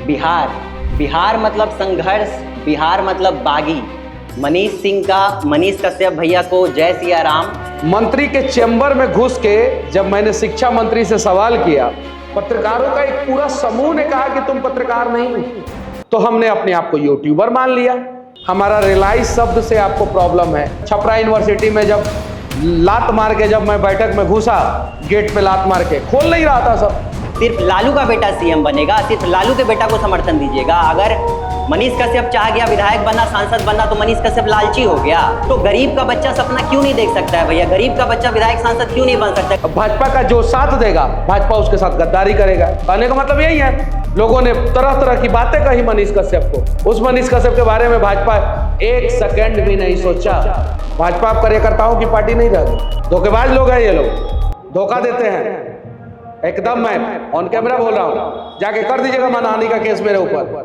बिहार। बिहार मतलब संघर्ष, बिहार मतलब बागी। मनीष सिंह का मनीष कश्यप भैया को जय सिया राम। मंत्री के चैम्बर में घुस के जब मैंने शिक्षा मंत्री से सवाल किया, पत्रकारों का एक पूरा समूह ने कहा कि तुम पत्रकार नहीं हो, तो हमने अपने आप को यूट्यूबर मान लिया। हमारा रिलाइज शब्द से आपको प्रॉब्लम है। छपरा यूनिवर्सिटी में जब लात मार के जब मैं बैठक में घुसा, गेट पे लात मार के खोल नहीं रहा था सब। सिर्फ लालू का बेटा सीएम बनेगा, सिर्फ लालू के बेटा को समर्थन दीजिएगा। अगर मनीष कश्यप चाह गया विधायक बनना, सांसद बनना, तो मनीष कश्यप लालची हो गया। तो गरीब का बच्चा सपना क्यों नहीं देख सकता है भैया? गरीब का बच्चा विधायक सांसद क्यों नहीं बन सकता? भाजपा का जो साथ देगा, भाजपा उसके साथ गद्दारी करेगा। कहने का मतलब यही है। लोगों ने तरह तरह की बातें कही मनीष कश्यप को। उस मनीष कश्यप के बारे में भाजपा एक सेकंड भी नहीं सोचा। भाजपा कार्यकर्ताओं की पार्टी नहीं रहती। धोखेबाज लोग हैं ये लोग, धोखा देते हैं। एकदम मैं ऑन कैमरा बोल रहा हूं, जाके कर दीजिएगा मानहानि का केस मेरे ऊपर।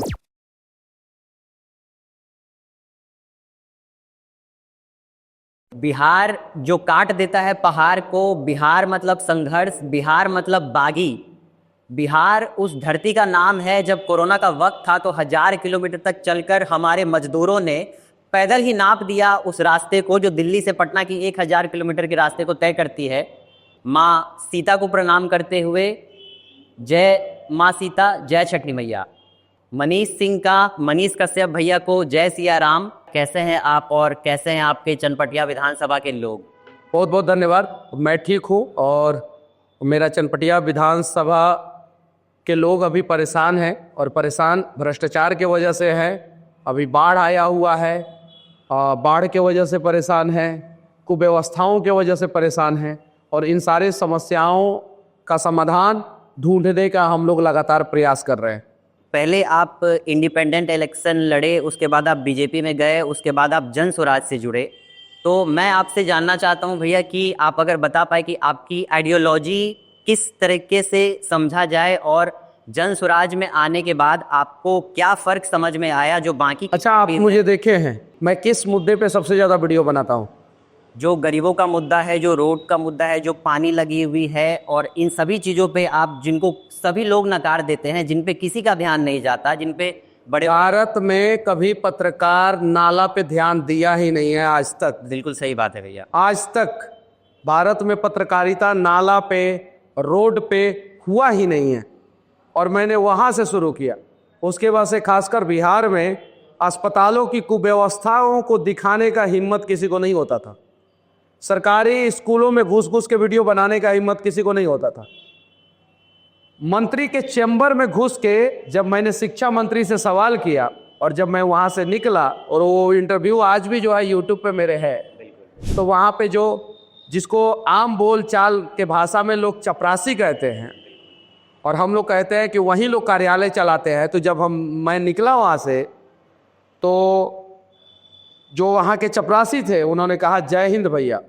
बिहार जो काट देता है पहाड़ को, बिहार मतलब संघर्ष, बिहार मतलब बागी। बिहार उस धरती का नाम है जब कोरोना का वक्त था तो 1000 किलोमीटर तक चलकर हमारे मजदूरों ने पैदल ही नाप दिया उस रास्ते को जो दिल्ली से पटना की 1000 किलोमीटर के रास्ते को तय करती है। माँ सीता को प्रणाम करते हुए जय माँ सीता, जय छठी मैया। मनीष सिंह का मनीष कश्यप भैया को जय सिया राम। कैसे हैं आप और कैसे हैं आपके चनपटिया विधानसभा के लोग? बहुत बहुत धन्यवाद। मैं ठीक हूँ और मेरा चनपटिया विधानसभा के लोग अभी परेशान हैं और परेशान भ्रष्टाचार के वजह से है। अभी बाढ़ आया हुआ है, बाढ़ के वजह से परेशान है, कुव्यवस्थाओं के वजह से परेशान हैं और इन सारे समस्याओं का समाधान ढूंढने का हम लोग लगातार प्रयास कर रहे हैं। पहले आप इंडिपेंडेंट इलेक्शन लड़े, उसके बाद आप बीजेपी में गए, उसके बाद आप जन स्वराज से जुड़े। तो मैं आपसे जानना चाहता हूं भैया कि आप अगर बता पाए कि आपकी आइडियोलॉजी किस तरीके से समझा जाए और जन स्वराज में आने के बाद आपको क्या फ़र्क समझ में आया जो बाकी। अच्छा, आप मुझे देखे हैं मैं किस मुद्दे पे सबसे ज़्यादा वीडियो बनाता हूँ? जो गरीबों का मुद्दा है, जो रोड का मुद्दा है, जो पानी लगी हुई है और इन सभी चीज़ों पे आप जिनको सभी लोग नकार देते हैं, जिन पे किसी का ध्यान नहीं जाता, जिन पे बड़े। भारत में कभी पत्रकार नाला पे ध्यान दिया ही नहीं है आज तक। बिल्कुल सही बात है भैया। आज तक भारत में पत्रकारिता नाला पे, रोड पे हुआ ही नहीं है और मैंने वहाँ से शुरू किया। उसके बाद से खासकर बिहार में अस्पतालों की कुव्यवस्थाओं को दिखाने का हिम्मत किसी को नहीं होता था। सरकारी स्कूलों में घुस घुस के वीडियो बनाने का हिम्मत किसी को नहीं होता था। मंत्री के चैम्बर में घुस के जब मैंने शिक्षा मंत्री से सवाल किया और जब मैं वहाँ से निकला, और वो इंटरव्यू आज भी जो है यूट्यूब पे मेरे है, तो वहाँ पे जो जिसको आम बोल चाल के भाषा में लोग चपरासी कहते हैं और हम लोग कहते हैं कि वहीं लोग कार्यालय चलाते हैं, तो जब मैं निकला वहाँ से तो जो वहाँ के चपरासी थे उन्होंने कहा, जय हिंद भैया,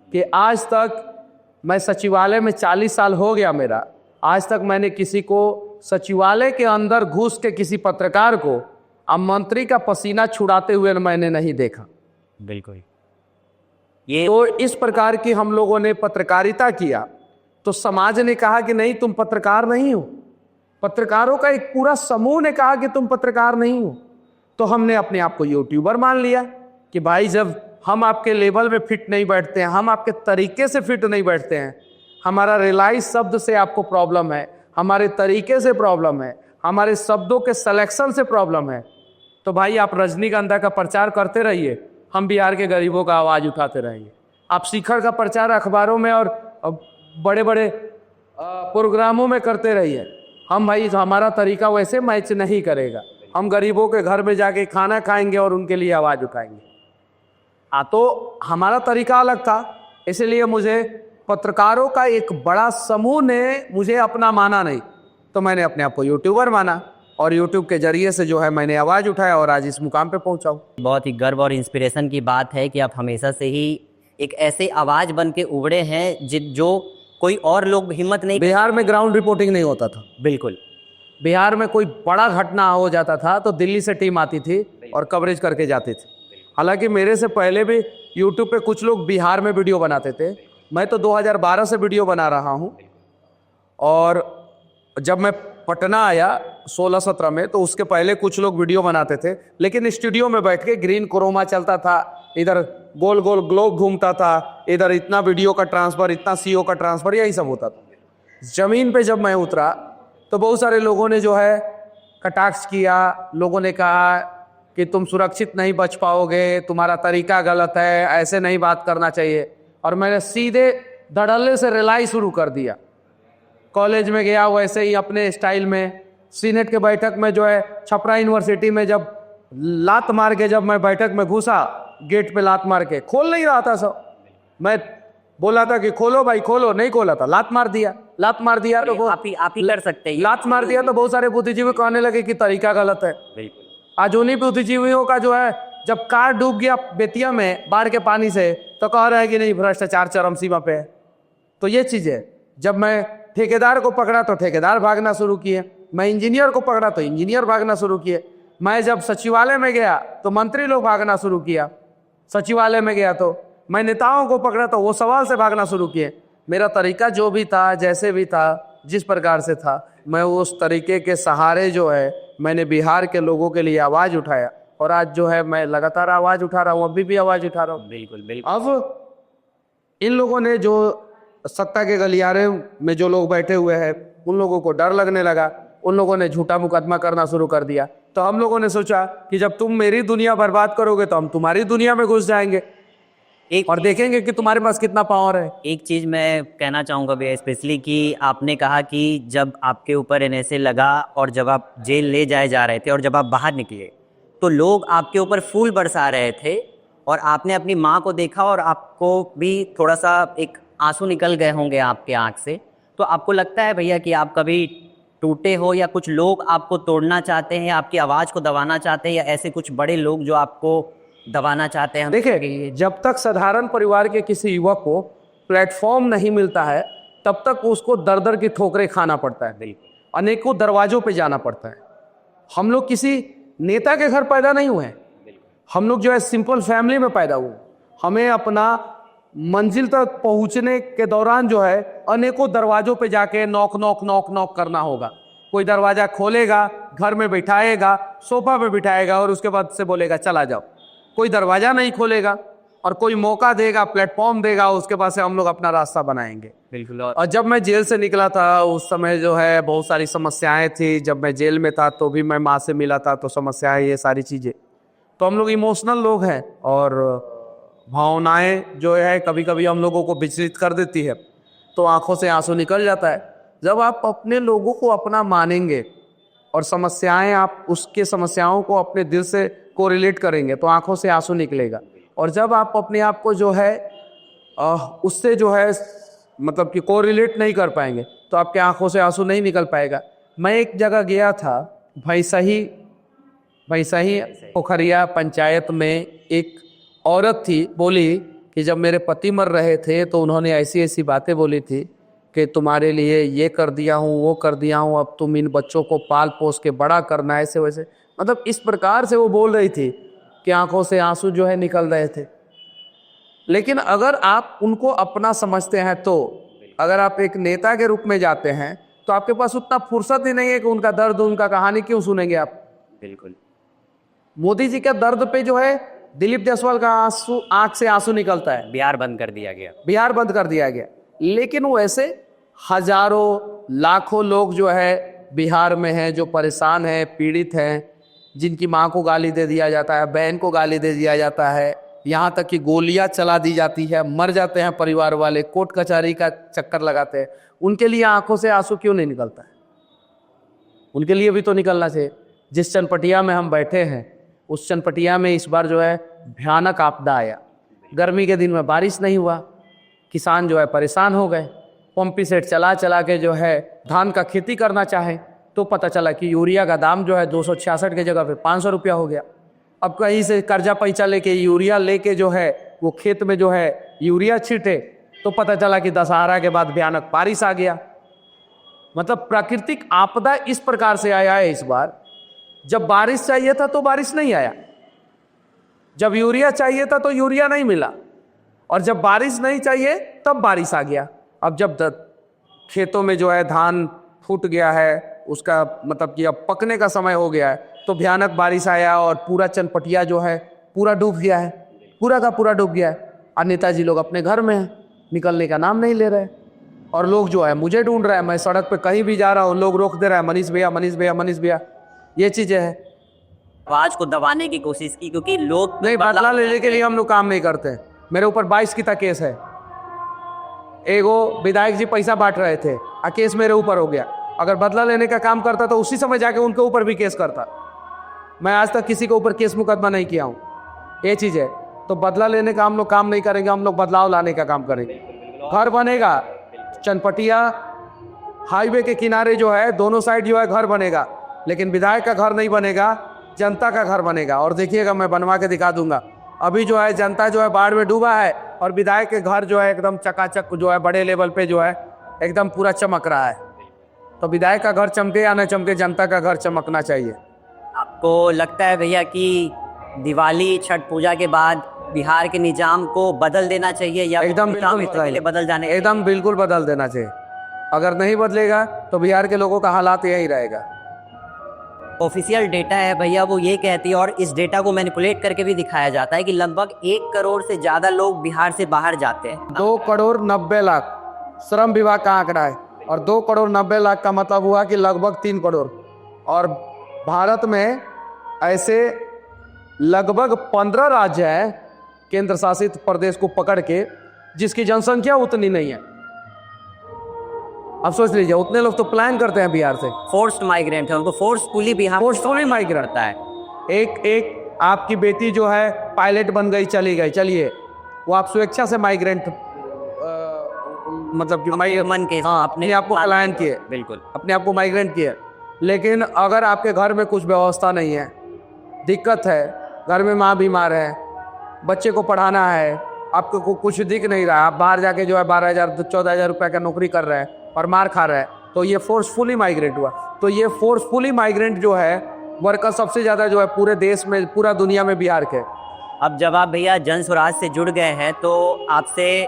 कि आज तक मैं सचिवालय में 40 साल हो गया मेरा, आज तक मैंने किसी को सचिवालय के अंदर घुस के किसी पत्रकार को अब मंत्री का पसीना छुड़ाते हुए मैंने नहीं देखा। बिल्कुल। ये तो इस प्रकार की हम लोगों ने पत्रकारिता किया तो समाज ने कहा कि नहीं, तुम पत्रकार नहीं हो। पत्रकारों का एक पूरा समूह ने कहा कि तुम पत्रकार नहीं हो। तो हमने अपने आप को यूट्यूबर मान लिया कि भाई जब हम आपके लेवल में फिट नहीं बैठते हैं, हम आपके तरीके से फिट नहीं बैठते हैं, हमारा रिलाइज शब्द से आपको प्रॉब्लम है, हमारे तरीके से प्रॉब्लम है, हमारे शब्दों के सिलेक्शन से प्रॉब्लम है, तो भाई आप रजनीगंधा का प्रचार करते रहिए, हम बिहार के गरीबों का आवाज़ उठाते रहेंगे। आप शिखर का प्रचार अखबारों में और बड़े बड़े प्रोग्रामों में करते रहिए, हम भाई हमारा तरीका वैसे मैच नहीं करेगा। हम गरीबों के घर में जाके खाना खाएंगे और उनके लिए आवाज़ उठाएंगे। तो हमारा तरीका अलग था, इसलिए मुझे पत्रकारों का एक बड़ा समूह ने मुझे अपना माना नहीं, तो मैंने अपने आप को यूट्यूबर माना और यूट्यूब के जरिए से जो है मैंने आवाज़ उठाया और आज इस मुकाम पे पहुंचा हूँ। बहुत ही गर्व और इंस्पिरेशन की बात है कि आप हमेशा से ही एक ऐसे आवाज़ बन के उभरे हैं जो कोई और लोग हिम्मत नहीं। बिहार में ग्राउंड रिपोर्टिंग नहीं होता था। बिल्कुल। बिहार में कोई बड़ा घटना हो जाता था तो दिल्ली से टीम आती थी और कवरेज करके जाती थी। हालांकि मेरे से पहले भी यूट्यूब पे कुछ लोग बिहार में वीडियो बनाते थे, मैं तो 2012 से वीडियो बना रहा हूँ। और जब मैं पटना आया 16-17 में, तो उसके पहले कुछ लोग वीडियो बनाते थे, लेकिन स्टूडियो में बैठ के ग्रीन क्रोमा चलता था, इधर गोल गोल ग्लोब घूमता था, इधर इतना वीडियो का ट्रांसफर, इतना सीओ का ट्रांसफर, यही सब होता था। जमीन पे जब मैं उतरा तो बहुत सारे लोगों ने जो है कटाक्ष किया, लोगों ने कहा कि तुम सुरक्षित नहीं बच पाओगे, तुम्हारा तरीका गलत है, ऐसे नहीं बात करना चाहिए। और मैंने सीधे धड़ल्ले से रिलाई शुरू कर दिया। कॉलेज में गया वैसे ही अपने स्टाइल में, सीनेट के बैठक में जो है छपरा यूनिवर्सिटी में जब लात मार के जब मैं बैठक में घुसा, गेट पे लात मार के, खोल नहीं रहा था सब, मैं बोला था कि खोलो भाई खोलो, नहीं खोला था, लात मार दिया तो वो आप ही कर सकते हैं। लात मार दिया तो बहुत सारे बुद्धिजीवी कहने लगे कि तरीका गलत है। आज उन्हीं बुद्धिजीवियों का जो है, जब कार डूब गया बेतिया में बाढ़ के पानी से, तो कह रहा है कि नहीं भ्रष्टाचार चरम सीमा पे है। तो ये चीज है, जब मैं ठेकेदार को पकड़ा तो ठेकेदार भागना शुरू किए, मैं इंजीनियर को पकड़ा तो इंजीनियर भागना शुरू किए, मैं जब सचिवालय में गया तो मंत्री लोग भागना शुरू किया, सचिवालय में गया तो मैं नेताओं को पकड़ा तो वो सवाल से भागना शुरू किए। मेरा तरीका जो भी था, जैसे भी था, जिस प्रकार से था, मैं उस तरीके के सहारे जो है मैंने बिहार के लोगों के लिए आवाज उठाया, और आज जो है मैं लगातार आवाज उठा रहा हूँ, अभी भी आवाज उठा रहा हूँ। बिल्कुल बिल्कुल। अब इन लोगों ने जो सत्ता के गलियारे में जो लोग बैठे हुए हैं, उन लोगों को डर लगने लगा, उन लोगों ने झूठा मुकदमा करना शुरू कर दिया। तो हम लोगों ने सोचा कि जब तुम मेरी दुनिया बर्बाद करोगे तो हम तुम्हारी दुनिया में घुस जाएंगे और देखेंगे कि तुम्हारे पास कितना पावर है। एक चीज मैं कहना चाहूंगा भैया, स्पेशली कि आपने कहा कि जब आपके ऊपर एनएसए लगा और जब आप जेल ले जाए जा रहे थे और जब आप बाहर निकले तो लोग आपके ऊपर फूल बरसा रहे थे, और आपने अपनी माँ को देखा और आपको भी थोड़ा सा एक आंसू निकल गए होंगे आपके आंख से। तो आपको लगता है भैया कि आप कभी टूटे हो, या कुछ लोग आपको तोड़ना चाहते हैं, आपकी आवाज़ को दबाना चाहते हैं, या ऐसे कुछ बड़े लोग जो आपको दबाना चाहते हैं? देखिए, जब तक साधारण परिवार के किसी युवक को प्लेटफॉर्म नहीं मिलता है तब तक उसको दर दर की ठोकरें खाना पड़ता है, अनेकों दरवाजों पे जाना पड़ता है। हम लोग किसी नेता के घर पैदा नहीं हुए हैं, हम लोग जो है सिंपल फैमिली में पैदा हुए। हमें अपना मंजिल तक पहुंचने के दौरान जो है अनेकों दरवाजों पे जाके नॉक नॉक नॉक नॉक करना होगा। कोई दरवाजा खोलेगा, घर में बिठाएगा, सोफा पे बिठाएगा और उसके बाद से बोलेगा चला जाओ। कोई दरवाजा नहीं खोलेगा और कोई मौका देगा, प्लेटफॉर्म देगा, उसके बाद से हम लोग अपना रास्ता बनाएंगे। बिल्कुल। और जब मैं जेल से निकला था उस समय जो है बहुत सारी समस्याएं थी। जब मैं जेल में था तो भी मैं माँ से मिला था, तो समस्याएं, ये सारी चीजें। तो हम लोग इमोशनल लोग हैं और भावनाएं जो है कभी कभी हम लोगों को विचलित कर देती है, तो आंखों से आंसू निकल जाता है। जब आप अपने लोगों को अपना मानेंगे और समस्याएं, आप उसके समस्याओं को अपने दिल से कोरिलेट करेंगे तो आंखों से आंसू निकलेगा। और जब आप अपने आप को जो है उससे जो है मतलब कि कोरिलेट नहीं कर पाएंगे तो आपके आंखों से आंसू नहीं निकल पाएगा। मैं एक जगह गया था, भैंसही पोखरिया पंचायत में एक औरत थी, बोली कि जब मेरे पति मर रहे थे तो उन्होंने ऐसी ऐसी बातें बोली थी कि तुम्हारे लिए ये कर दिया हूँ, वो कर दिया हूँ, अब तुम इन बच्चों को पाल पोस के बड़ा करना, ऐसे वैसे, मतलब इस प्रकार से वो बोल रही थी कि आंखों से आंसू जो है निकल रहे थे। लेकिन अगर आप उनको अपना समझते हैं, तो अगर आप एक नेता के रूप में जाते हैं तो आपके पास उतना फुर्सत ही नहीं है कि उनका दर्द, उनका कहानी क्यों सुनेंगे आप। बिल्कुल। मोदी जी के दर्द पे जो है दिलीप जायसवाल का आंसू, आंख से आंसू निकलता है। बिहार बंद कर दिया गया, बिहार बंद कर दिया गया। लेकिन वो ऐसे हजारों लाखों लोग जो है बिहार में हैं, जो परेशान हैं, पीड़ित हैं, जिनकी माँ को गाली दे दिया जाता है, बहन को गाली दे दिया जाता है, यहाँ तक कि गोलियां चला दी जाती है, मर जाते हैं परिवार वाले, कोर्ट कचहरी का चक्कर लगाते हैं। उनके लिए आंखों से आंसू क्यों नहीं निकलता है? उनके लिए भी तो निकलना चाहिए। जिस चनपटिया में हम बैठे हैं उस चनपटिया में इस बार जो है भयानक आपदा आया। गर्मी के दिन में बारिश नहीं हुआ, किसान जो है परेशान हो गए। पंपी सेट चला चला के जो है धान का खेती करना चाहे तो पता चला कि यूरिया का दाम जो है 266 की जगह पे 500 रुपया हो गया। अब कहीं से कर्जा पैसा लेके यूरिया लेके जो है वो खेत में जो है यूरिया छीटे तो पता चला कि दशहरा के बाद भयानक बारिश आ गया। मतलब प्राकृतिक आपदा इस प्रकार से आया है इस बार। जब बारिश चाहिए था तो बारिश नहीं आया, जब यूरिया चाहिए था तो यूरिया नहीं मिला, और जब बारिश नहीं चाहिए तब बारिश आ गया। अब जब खेतों में जो है धान फूट गया है, उसका मतलब कि अब पकने का समय हो गया है, तो भयानक बारिश आया और पूरा चनपटिया जो है पूरा डूब गया है, पूरा का पूरा डूब गया है। और नेताजी लोग अपने घर में हैं, निकलने का नाम नहीं ले रहे। और लोग जो है मुझे ढूंढ रहे हैं, मैं सड़क पे कहीं भी जा रहा हूँ, लोग रोक दे रहे हैं, मनीष भैया मनीष भैया मनीष भैया। ये चीज़ें हैं। आवाज को दबाने की कोशिश की, क्योंकि लोग नहीं, बदला लेने के लिए हम लोग काम नहीं करते। मेरे ऊपर 22 की तक केस है। एगो विधायक जी पैसा बांट रहे थे और केस मेरे ऊपर हो गया। अगर बदला लेने का काम करता तो उसी समय जाके उनके ऊपर भी केस करता। मैं आज तक किसी के ऊपर केस मुकदमा नहीं किया हूँ। ये चीज़ है। तो बदला लेने का हम लोग काम नहीं करेंगे, हम लोग बदलाव लाने का काम करेंगे। घर बनेगा, चनपटिया हाईवे के किनारे जो है दोनों साइड जो है घर बनेगा, लेकिन विधायक का घर नहीं बनेगा, जनता का घर बनेगा। और देखिएगा, मैं बनवा के दिखा दूंगा। अभी जो है जनता जो है बाढ़ में डूबा है और विधायक के घर जो है एकदम चकाचक जो है बड़े लेवल पे जो है एकदम पूरा चमक रहा है। तो विधायक का घर चमके या न चमके, जनता का घर चमकना चाहिए। आपको लगता है भैया कि दिवाली छठ पूजा के बाद बिहार के निजाम को बदल देना चाहिए, या एकदम बदल जाने एकदम बिल्कुल बदल देना चाहिए। अगर नहीं बदलेगा तो बिहार के लोगों का हालात यही रहेगा। ऑफिशियल डेटा है भैया, वो ये कहती है, और इस डेटा को मैनिपुलेट करके भी दिखाया जाता है कि लगभग 1 करोड़ से ज़्यादा लोग बिहार से बाहर जाते हैं। 2 करोड़ 90 लाख श्रम विभाग का आंकड़ा है, और 2 करोड़ 90 लाख का मतलब हुआ कि लगभग 3 करोड़। और भारत में ऐसे लगभग 15 राज्य हैं केंद्र शासित प्रदेश को पकड़ के, जिसकी जनसंख्या उतनी नहीं है। अब सोच लीजिए, उतने लोग तो प्लान करते हैं बिहार से। फोर्स्ड माइग्रेंट है, उनको फोर्सफुली बिहार फोर्सफुली माइग्रेंट करता है। एक आपकी बेटी जो है पायलट बन गई, चली गई, चलिए, वो आप स्वेच्छा से माइग्रेंट मतलब कि मन के, हाँ, अपने आप को पलायन किए, बिल्कुल अपने आप को माइग्रेंट किए। लेकिन अगर आपके घर में कुछ व्यवस्था नहीं है, दिक्कत है, घर में माँ बीमार है, बच्चे को पढ़ाना है, आपको कुछ दिख नहीं रहा, आप बाहर जाके जो है 12,000 14,000 रुपये का नौकरी कर रहे हैं और मार खा रहे हैं, तो ये फोर्सफुली माइग्रेंट हुआ। तो ये फोर्सफुली माइग्रेंट जो है वर्कर सबसे ज़्यादा जो है पूरे देश में, पूरा दुनिया में बिहार के। अब जब आप भैया जन स्वराज से जुड़ गए हैं, तो आपसे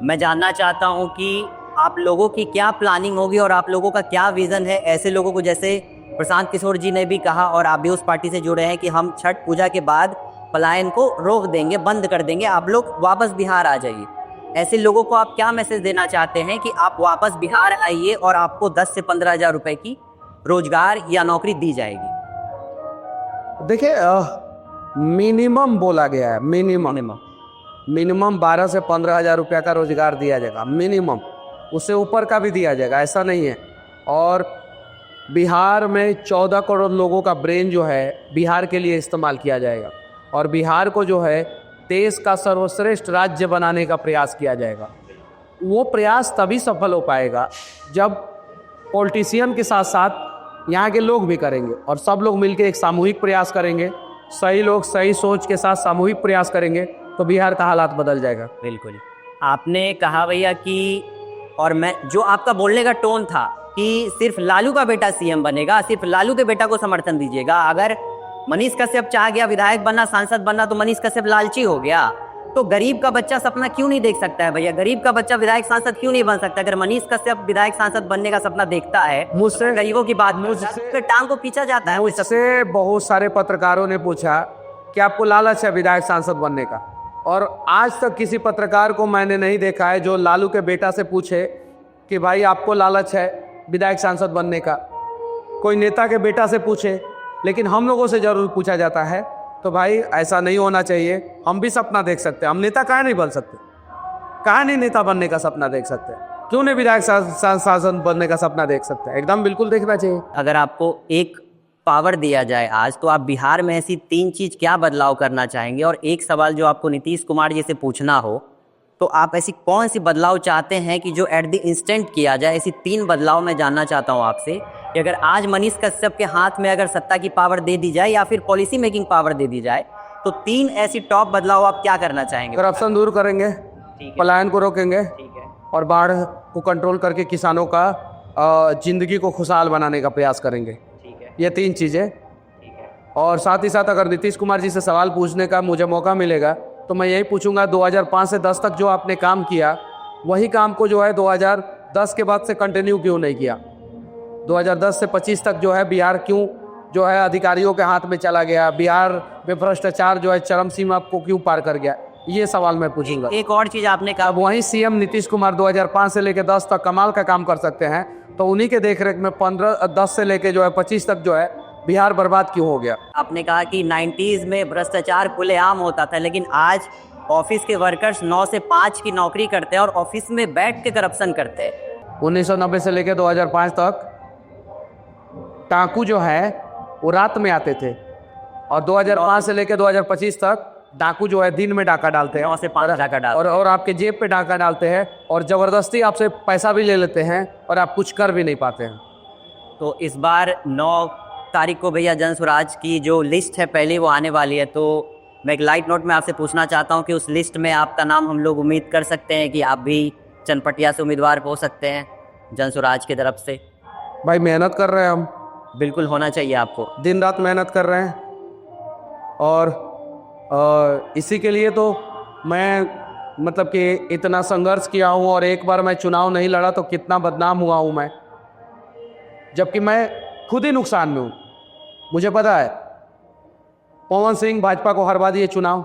मैं जानना चाहता हूं कि आप लोगों की क्या प्लानिंग होगी और आप लोगों का क्या विज़न है ऐसे लोगों को, जैसे प्रशांत किशोर जी ने भी कहा और आप भी उस पार्टी से जुड़े हैं कि हम छठ पूजा के बाद पलायन को रोक देंगे, बंद कर देंगे, आप लोग वापस बिहार आ जाइए। ऐसे लोगों को आप क्या मैसेज देना चाहते हैं कि आप वापस बिहार आइए और आपको 10 से 15,000 रुपए की रोजगार या नौकरी दी जाएगी? देखिए, मिनिमम बोला गया है, मिनिमम 12 से 15,000 रुपया का रोजगार दिया जाएगा, मिनिमम। उससे ऊपर का भी दिया जाएगा, ऐसा नहीं है। और बिहार में 14 करोड़ लोगों का ब्रेन जो है बिहार के लिए इस्तेमाल किया जाएगा, और बिहार को जो है देश का सर्वश्रेष्ठ राज्य बनाने का प्रयास किया जाएगा। वो प्रयास तभी सफल हो पाएगा जब पॉलिटिशियन के साथ साथ यहाँ के लोग भी करेंगे, और सब लोग मिलकर एक सामूहिक प्रयास करेंगे। सही लोग सही सोच के साथ सामूहिक प्रयास करेंगे तो बिहार का हालात बदल जाएगा। बिल्कुल। आपने कहा भैया कि, और मैं जो आपका बोलने का टोन था कि सिर्फ लालू का बेटा सीएम बनेगा, सिर्फ लालू के बेटा को समर्थन दीजिएगा। अगर मनीष कश्यप चाह गया विधायक बनना, सांसद बनना, तो मनीष कश्यप लालची हो गया। तो गरीब का बच्चा सपना क्यों नहीं देख सकता है भैया? गरीब का बच्चा विधायक सांसद क्यों नहीं बन सकता? अगर मनीष कश्यप विधायक सांसद बनने का सपना देखता है, मुझसे गरीबों की बात, मुझसे टांग को पीछा जाता है। मुझसे बहुत सारे पत्रकारों ने पूछा कि आपको लालच है विधायक सांसद बनने का, और आज तक किसी पत्रकार को मैंने नहीं देखा है जो लालू के बेटा से पूछे कि भाई आपको लालच है विधायक सांसद बनने का। कोई नेता के बेटा से पूछे, लेकिन हम लोगों से जरूर पूछा जाता है। तो भाई ऐसा नहीं होना चाहिए। हम भी सपना देख सकते हैं, हम नेता काहे नहीं बन सकते? काहे नहीं नेता बनने का सपना देख सकते? क्यों नहीं विधायक सांसद बनने का सपना देख सकते हैं? एकदम बिल्कुल देखना चाहिए। अगर आपको एक पावर दिया जाए आज, तो आप बिहार में ऐसी 3 चीज़ क्या बदलाव करना चाहेंगे? और एक सवाल जो आपको नीतीश कुमार जी से पूछना हो, तो आप ऐसी कौन सी बदलाव चाहते हैं कि जो एट द इंस्टेंट किया जाए? ऐसी 3 बदलाव मैं जानना चाहता हूं आपसे कि अगर आज मनीष कश्यप के हाथ में अगर सत्ता की पावर दे दी जाए या फिर पॉलिसी मेकिंग पावर दे दी जाए, तो 3 ऐसी टॉप बदलाव आप क्या करना चाहेंगे? करप्शन दूर करेंगे, पलायन को रोकेंगे, और बाढ़ को कंट्रोल करके किसानों का जिंदगी को खुशहाल बनाने का प्रयास करेंगे। ये 3 चीज़ें। और साथ ही साथ अगर नीतीश कुमार जी से सवाल पूछने का मुझे मौका मिलेगा तो मैं यही पूछूंगा, 2005 से 10 तक जो आपने काम किया, वही काम को जो है 2010 के बाद से कंटिन्यू क्यों नहीं किया? 2010 से 25 तक जो है बिहार क्यों जो है अधिकारियों के हाथ में चला गया, बिहार में भ्रष्टाचार जो है चरम सीमा को क्यों पार कर गया, ये सवाल मैं पूछूंगा। एक और चीज आपने कहा, अब वहीं सीएम नीतीश कुमार 2005 से लेकर 10 तक कमाल का काम कर सकते हैं, तो उन्हीं के देखरेख में 10 से लेकर जो है 25 तक जो है बिहार बर्बाद क्यों हो गया। आपने कहा कि 90s में भ्रष्टाचार खुलेआम होता था, लेकिन आज ऑफिस के वर्कर्स 9 से 5 की नौकरी करते हैं और ऑफिस में बैठ के करप्शन करते हैं। 1990 से लेकर 2005 तक डाकू जो है वो रात में आते थे, और 2005 से लेकर 2025 तक डाकू जो है दिन में डाका डालते हैं, 9 से 5 डाका डालते हैं और आपके जेब पे डाका डालते हैं और ज़बरदस्ती आपसे पैसा भी ले लेते हैं और आप कुछ कर भी नहीं पाते हैं। तो इस बार 9 तारीख को भैया जन स्वराज की जो लिस्ट है पहली वो आने वाली है, तो मैं एक लाइट नोट में आपसे पूछना चाहता हूं कि उस लिस्ट में आपका नाम हम लोग उम्मीद कर सकते हैं कि आप भी चनपटिया से उम्मीदवार हो सकते हैं जन स्वराज की तरफ से? भाई मेहनत कर रहे हैं हम, बिल्कुल होना चाहिए आपको, दिन रात मेहनत कर रहे हैं, और इसी के लिए तो मैं मतलब कि इतना संघर्ष किया हूँ, और एक बार मैं चुनाव नहीं लड़ा तो कितना बदनाम हुआ हूँ मैं, जबकि मैं खुद ही नुकसान में हूँ। मुझे पता है पवन सिंह भाजपा को हरवा दिए चुनाव,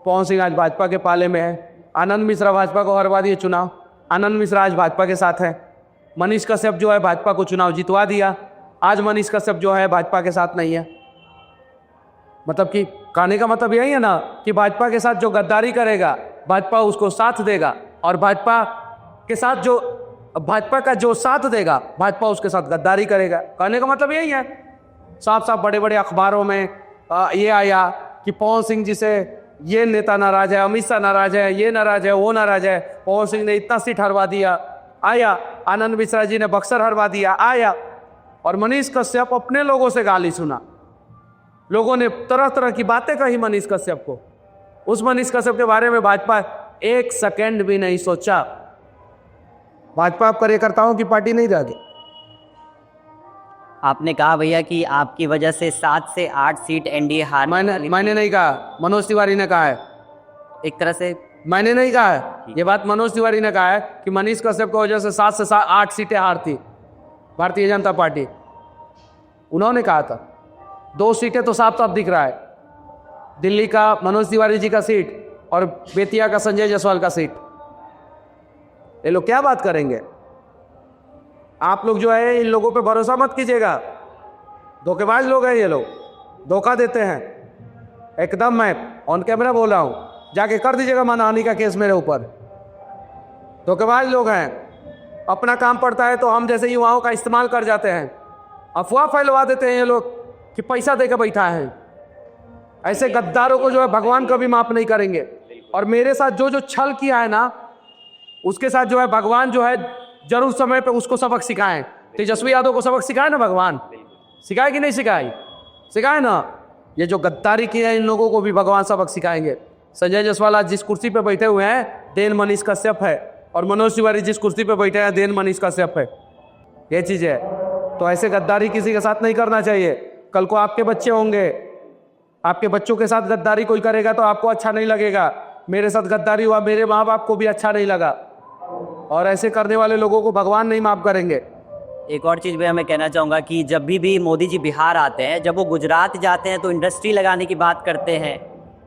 पवन सिंह आज भाजपा के पाले में है। आनंद मिश्रा भाजपा को हरवा दिए चुनाव, आनंद मिश्रा आज भाजपा के साथ है। मनीष कश्यप जो है भाजपा को चुनाव जितवा दिया, आज मनीष कश्यप जो है भाजपा के साथ नहीं है। मतलब कि कहने का मतलब यही है ना कि भाजपा के साथ जो गद्दारी करेगा भाजपा उसको साथ देगा, और भाजपा के साथ जो भाजपा का जो साथ देगा भाजपा उसके साथ गद्दारी करेगा। कहने का मतलब यही है। साफ साफ बड़े बड़े अखबारों में ये आया कि पवन सिंह जी से ये नेता नाराज है, अमित शाह नाराज है, ये नाराज है, वो नाराज है, पवन सिंह ने इतना सीट हरवा दिया, आया। आनंद मिश्रा जी ने बक्सर हरवा दिया, आया। और मनीष कश्यप अपने लोगों से गाली सुना, लोगों ने तरह तरह की बातें कही मनीष कश्यप को। उस मनीष कश्यप के बारे में भाजपा एक सेकंड भी नहीं सोचा। भाजपा कार्यकर्ताओं की पार्टी नहीं रह गई। आपने कहा भैया कि आपकी वजह से 7 से 8 सीट एनडीए हार। मैंने नहीं कहा, मनोज तिवारी ने कहा है। एक तरह से मैंने नहीं कहा है, ये बात मनोज तिवारी ने कहा है कि मनीष कश्यप की वजह से 7 से 8 सीटें हारती भारतीय जनता पार्टी। उन्होंने कहा था। 2 सीटें तो साफ साफ दिख रहा है, दिल्ली का मनोज तिवारी जी का सीट और बेतिया का संजय जायसवाल का सीट। ये लोग क्या बात करेंगे? आप लोग जो है इन लोगों पे भरोसा मत कीजिएगा, धोखेबाज लोग हैं ये लोग, धोखा देते हैं। एकदम मैं ऑन कैमरा बोल रहा हूँ, जाके कर दीजिएगा मानहानि का केस मेरे ऊपर। धोखेबाज लोग हैं, अपना काम पड़ता है तो हम जैसे युवाओं का इस्तेमाल कर जाते हैं, अफवाह फैलवा देते हैं ये लोग कि पैसा देकर बैठा है। ऐसे गद्दारों को जो है भगवान कभी माफ नहीं करेंगे। और मेरे साथ जो जो छल किया है ना, उसके साथ जो है भगवान जो है जरूर समय पे उसको सबक सिखाएं। तेजस्वी यादव को सबक सिखाए ना भगवान, सिखाए कि नहीं सिखाए? सिखाए ना। ये जो गद्दारी की है इन लोगों को भी भगवान सबक सिखाएंगे। संजय जायसवाल आज जिस कुर्सी पे बैठे हुए हैं देन मनीष कश्यप है, और मनोज तिवारी जिस कुर्सी पे बैठे हैं देन मनीष कश्यप है। ये चीज़ है। तो ऐसे गद्दारी किसी के साथ नहीं करना चाहिए। कल को आपके बच्चे होंगे, आपके बच्चों के साथ गद्दारी कोई करेगा तो आपको अच्छा नहीं लगेगा। मेरे साथ गद्दारी हुआ, मेरे माँ बाप को भी अच्छा नहीं लगा, और ऐसे करने वाले लोगों को भगवान नहीं माफ करेंगे। एक और चीज़ भी मैं कहना चाहूँगा कि जब भी मोदी जी बिहार आते हैं, जब वो गुजरात जाते हैं तो इंडस्ट्री लगाने की बात करते हैं,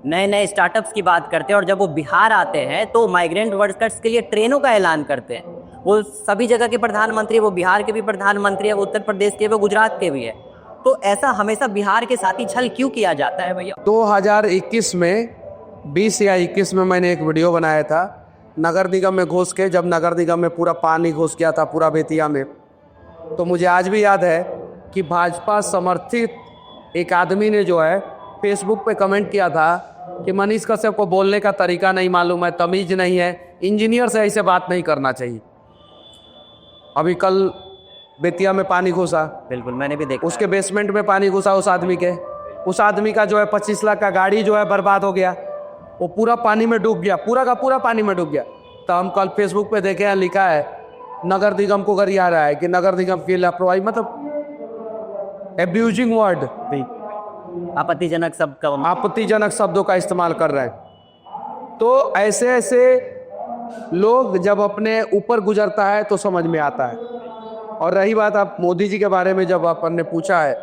नए नए स्टार्टअप्स की बात करते हैं, और जब वो बिहार आते हैं तो माइग्रेंट वर्कर्स के लिए ट्रेनों का ऐलान करते हैं। वो सभी जगह के प्रधानमंत्री, वो बिहार के भी प्रधानमंत्री है, वो उत्तर प्रदेश के, वो गुजरात के भी है। तो ऐसा हमेशा बिहार के साथ ही छल क्यों किया जाता है भैया? 2021 में 20 या 21 में मैंने एक वीडियो बनाया था नगर निगम में घुस के, जब नगर निगम में पूरा पानी घुस गया था पूरा बेतिया में। तो मुझे आज भी याद है कि भाजपा समर्थित एक आदमी ने जो है फेसबुक पे कमेंट किया था कि मनीष कश्यप को बोलने का तरीका नहीं मालूम है, तमीज नहीं है, इंजीनियर से ऐसे बात नहीं करना चाहिए। अभी कल बेतिया में पानी घुसा, बिल्कुल मैंने भी देखा, उसके बेसमेंट में पानी घुसा उस आदमी का जो है 25 लाख का गाड़ी जो है बर्बाद हो गया, वो पूरा पानी में डूब गया, पूरा का पूरा पानी में डूब गया। तो हम कल फेसबुक पे देखे हैं, लिखा है नगर निगम को गरिया रहा है कि नगर निगम की लापरवाही, मतलब एब्यूजिंग वर्ड, आपत्तिजनक शब्दों का इस्तेमाल कर रहे हैं। तो ऐसे ऐसे लोग जब अपने ऊपर गुजरता है तो समझ में आता है। और रही बात आप मोदी जी के बारे में, जब अपन ने पूछा है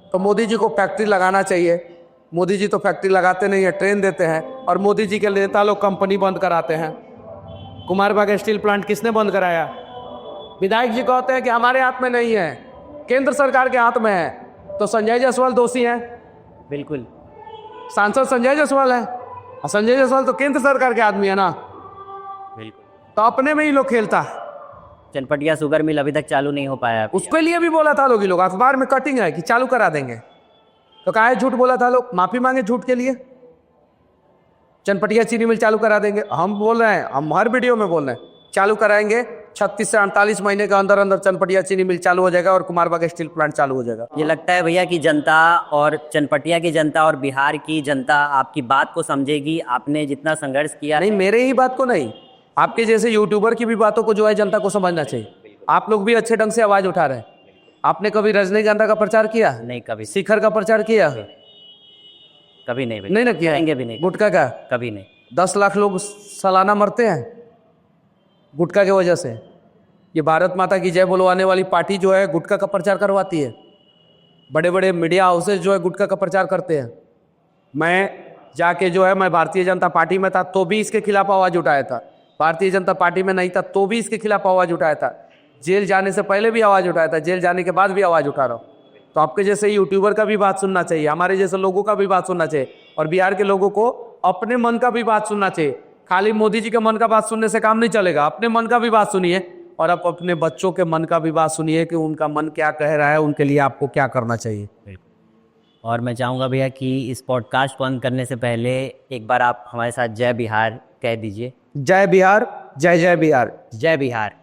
तो मोदी जी को फैक्ट्री लगाना चाहिए। मोदी जी तो फैक्ट्री लगाते नहीं है, ट्रेन देते हैं। और मोदी जी के नेता लोग कंपनी बंद कराते हैं। कुमारबाग स्टील प्लांट किसने बंद कराया? विधायक जी कहते हैं कि हमारे हाथ में नहीं है, केंद्र सरकार के हाथ में है। तो संजय जायसवाल दोषी हैं? बिल्कुल। सांसद संजय जायसवाल है, और संजय जायसवाल तो केंद्र सरकार के आदमी है ना। बिल्कुल। तो अपने में ही लोग खेलता है। चनपटिया शुगर मिल अभी तक चालू नहीं हो पाया। उसके लिए भी बोला था लोग, अखबार में कटिंग है कि चालू करा देंगे। तो काहे झूठ बोला था लोग? माफी मांगे झूठ के लिए। चनपटिया चीनी मिल चालू करा देंगे, हम बोल रहे हैं, हम हर वीडियो में बोल रहे हैं चालू कराएंगे। 36 से 48 महीने के अंदर अंदर चनपटिया चीनी मिल चालू हो जाएगा और कुमारबाग स्टील प्लांट चालू हो जाएगा। ये लगता है भैया कि जनता और चनपटिया की जनता और बिहार की जनता आपकी बात को समझेगी। आपने जितना संघर्ष किया, नहीं मेरे ही बात को नहीं, आपके जैसे यूट्यूबर की भी बातों को जो है जनता को समझना चाहिए। आप लोग भी अच्छे ढंग से आवाज उठा रहे हैं। आपने कभी रजनीगंधा का प्रचार किया? नहीं कभी। शिखर का प्रचार किया? कभी नहीं भैया। नहीं ना किया, करेंगे भी नहीं। गुटखा का? कभी नहीं। 10 लाख लोग सालाना मरते हैं गुटखा की वजह से। ये भारत माता की जय बुलवाने वाली पार्टी जो है गुटखा का प्रचार करवाती है। बड़े बड़े मीडिया हाउसेज जो है गुटखा का प्रचार करते हैं। मैं जाके जो है, मैं भारतीय जनता पार्टी में था तो भी इसके खिलाफ आवाज उठाया था, भारतीय जनता पार्टी में नहीं था तो भी इसके खिलाफ आवाज उठाया था, जेल जाने से पहले भी आवाज उठाया था, जेल जाने के बाद भी आवाज उठा रहा हूँ। तो आपके जैसे यूट्यूबर का भी बात सुनना चाहिए, हमारे जैसे लोगों का भी बात सुनना चाहिए, और बिहार के लोगों को अपने मन का भी बात सुनना चाहिए। खाली मोदी जी के मन का बात सुनने से काम नहीं चलेगा, अपने मन का भी बात सुनिए, और आप अपने बच्चों के मन का भी बात सुनिए कि उनका मन क्या कह रहा है, उनके लिए आपको क्या करना चाहिए। और मैं चाहूँगा भैया कि इस पॉडकास्ट को अंत करने से पहले एक बार आप हमारे साथ जय बिहार कह दीजिए। जय बिहार, जय जय बिहार। जय बिहार।